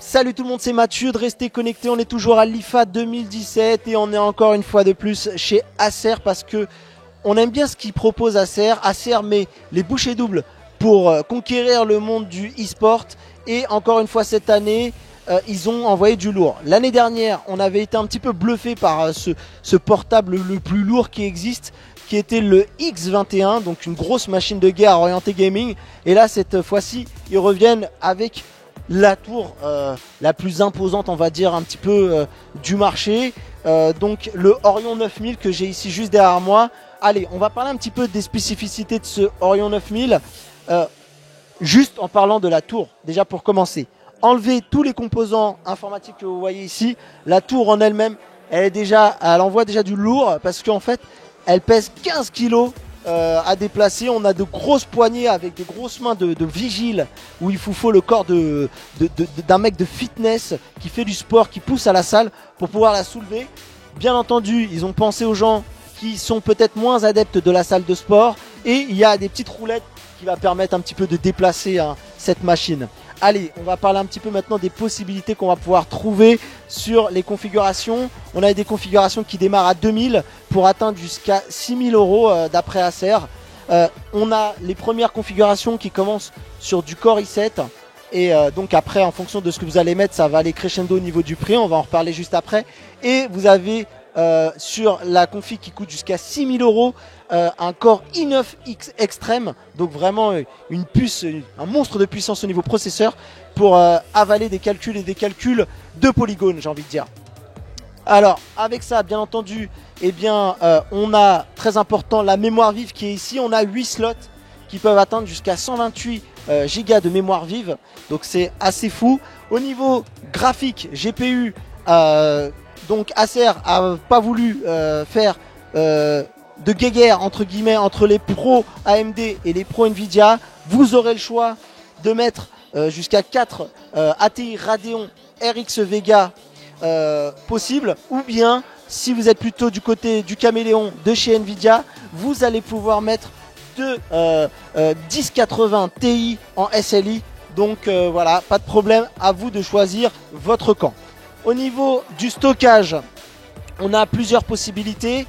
Salut tout le monde, c'est Mathieu de Rester Connecté. On est toujours à l'IFA 2017 et on est encore une fois de plus chez Acer parce que on aime bien ce qu'il propose Acer. Acer met les bouchées doubles pour conquérir le monde du e-sport et encore une fois cette année ils ont envoyé du lourd. L'année dernière on avait été un petit peu bluffé par ce portable le plus lourd qui existe, qui était le X21, donc une grosse machine de guerre orientée gaming. Et là cette fois-ci ils reviennent avec la tour la plus imposante, on va dire un petit peu du marché, donc le Orion 9000 que j'ai ici juste derrière moi. Allez, on va parler un petit peu des spécificités de ce Orion 9000, juste en parlant de la tour. Déjà pour commencer, enlever tous les composants informatiques que vous voyez ici. La tour en elle-même, elle envoie déjà du lourd parce qu'en fait elle pèse 15 kg à déplacer. On a de grosses poignées avec des grosses mains de vigile où il faut le corps d'un mec de fitness qui fait du sport, qui pousse à la salle pour pouvoir la soulever. Bien entendu, ils ont pensé aux gens qui sont peut-être moins adeptes de la salle de sport et il y a des petites roulettes qui va permettre un petit peu de déplacer cette machine. Allez, on va parler un petit peu maintenant des possibilités qu'on va pouvoir trouver sur les configurations. On a des configurations qui démarrent à 2000 pour atteindre jusqu'à 6000 € d'après Acer. On a les premières configurations qui commencent sur du Core i7. Et donc après, en fonction de ce que vous allez mettre, ça va aller crescendo au niveau du prix. On va en reparler juste après. Et vous avez sur la config qui coûte jusqu'à 6000 € un Core i9X Extreme, donc vraiment une puce, un monstre de puissance au niveau processeur pour avaler des calculs et des calculs de polygones, j'ai envie de dire. Alors avec ça, bien entendu, eh bien, on a très important la mémoire vive qui est ici. On a 8 slots qui peuvent atteindre jusqu'à 128 Go de mémoire vive, donc c'est assez fou. Au niveau graphique, GPU, donc Acer a pas voulu faire de guéguerre entre guillemets entre les pros AMD et les pros Nvidia. Vous aurez le choix de mettre jusqu'à 4 ATI Radeon RX Vega possible, ou bien si vous êtes plutôt du côté du caméléon de chez Nvidia, vous allez pouvoir mettre de 1080 Ti en SLI. Donc voilà, pas de problème, à vous de choisir votre camp. Au niveau du stockage, on a plusieurs possibilités.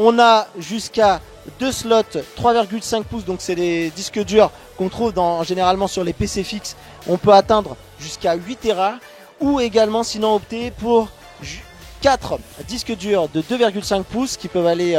On a jusqu'à 2 slots 3,5 pouces, donc c'est les disques durs qu'on trouve généralement sur les PC fixes. On peut atteindre jusqu'à 8 Tera, ou également sinon opter pour 4 disques durs de 2,5 pouces qui peuvent aller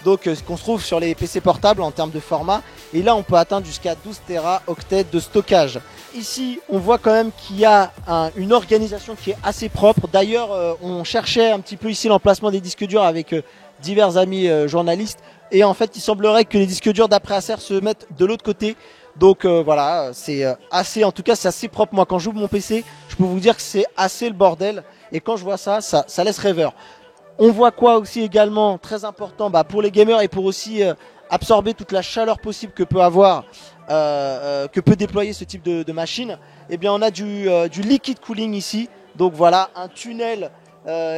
donc qu'on se trouve sur les PC portables en termes de format. Et là on peut atteindre jusqu'à 12 Teraoctets de stockage. Ici on voit quand même qu'il y a une organisation qui est assez propre. D'ailleurs on cherchait un petit peu ici l'emplacement des disques durs avec divers amis journalistes, et en fait il semblerait que les disques durs d'après Acer se mettent de l'autre côté. Donc voilà, c'est assez, en tout cas c'est assez propre. Moi quand j'ouvre mon PC, je peux vous dire que c'est assez le bordel, et quand je vois ça laisse rêveur. On voit quoi aussi également, très important pour les gamers et pour aussi absorber toute la chaleur possible que peut déployer ce type de machine. Eh bien on a du liquid cooling ici, donc voilà un tunnel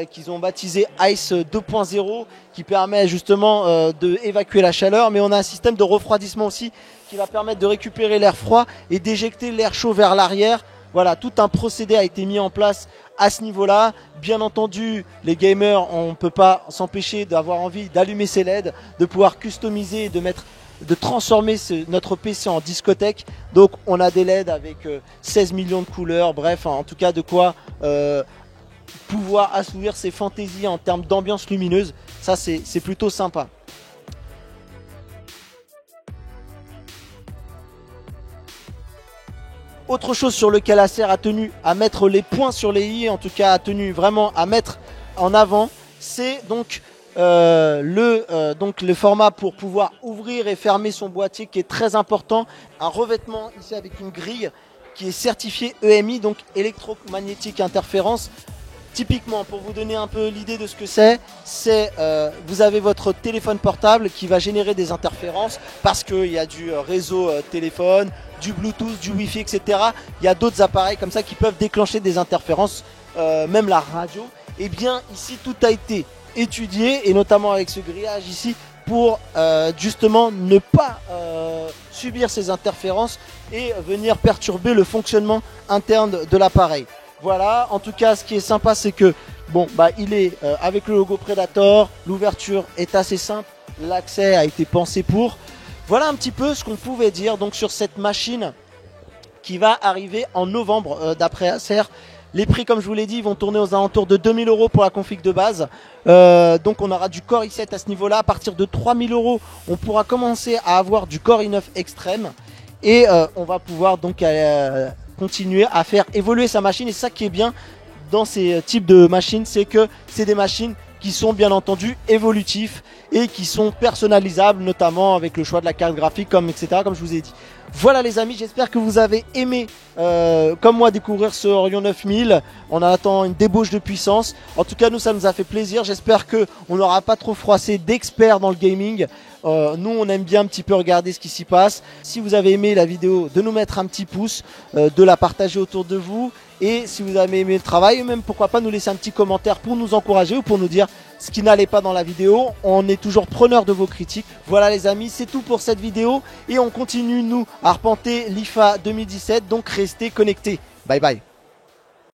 qu'ils ont baptisé Ice 2.0 qui permet justement d'évacuer la chaleur, mais on a un système de refroidissement aussi qui va permettre de récupérer l'air froid et d'éjecter l'air chaud vers l'arrière. Voilà, tout un procédé a été mis en place à ce niveau-là. Bien entendu, les gamers, on ne peut pas s'empêcher d'avoir envie d'allumer ces LED, de pouvoir customiser, de transformer notre PC en discothèque. Donc on a des LED avec 16 millions de couleurs, bref, en tout cas de quoi pouvoir assouvir ses fantaisies en termes d'ambiance lumineuse. Ça c'est plutôt sympa. Autre chose sur lequel Acer a tenu à mettre les points sur les i, en tout cas a tenu vraiment à mettre en avant, c'est donc le format pour pouvoir ouvrir et fermer son boîtier qui est très important. Un revêtement ici avec une grille qui est certifiée EMI, donc électromagnétique interférence. Typiquement, pour vous donner un peu l'idée de ce que c'est, vous avez votre téléphone portable qui va générer des interférences parce qu'il y a du réseau téléphone, du Bluetooth, du Wi-Fi, etc. Il y a d'autres appareils comme ça qui peuvent déclencher des interférences, même la radio. Et bien ici, tout a été étudié, et notamment avec ce grillage ici, pour justement ne pas subir ces interférences et venir perturber le fonctionnement interne de l'appareil. Voilà, en tout cas ce qui est sympa c'est que bon bah il est avec le logo Predator, l'ouverture est assez simple, l'accès a été pensé pour. Voilà un petit peu ce qu'on pouvait dire donc sur cette machine qui va arriver en novembre d'après Acer. Les prix, comme je vous l'ai dit, vont tourner aux alentours de 2000 € pour la config de base. Donc on aura du Core i7 à ce niveau-là. À partir de 3000 €, on pourra commencer à avoir du Core i9 Extreme. Et on va pouvoir donc continuer à faire évoluer sa machine. Et ça qui est bien dans ces types de machines, c'est que c'est des machines qui sont bien entendu évolutifs et qui sont personnalisables, notamment avec le choix de la carte graphique, etc. comme je vous ai dit. Voilà les amis, j'espère que vous avez aimé, comme moi, découvrir ce Orion 9000. On attend une débauche de puissance. En tout cas, nous, ça nous a fait plaisir. J'espère qu'on n'aura pas trop froissé d'experts dans le gaming. Nous, on aime bien un petit peu regarder ce qui s'y passe. Si vous avez aimé la vidéo, de nous mettre un petit pouce, de la partager autour de vous. Et si vous avez aimé le travail, même pourquoi pas nous laisser un petit commentaire pour nous encourager ou pour nous dire ce qui n'allait pas dans la vidéo. On est toujours preneur de vos critiques. Voilà les amis, c'est tout pour cette vidéo. Et on continue nous à arpenter l'IFA 2017. Donc restez connectés. Bye bye.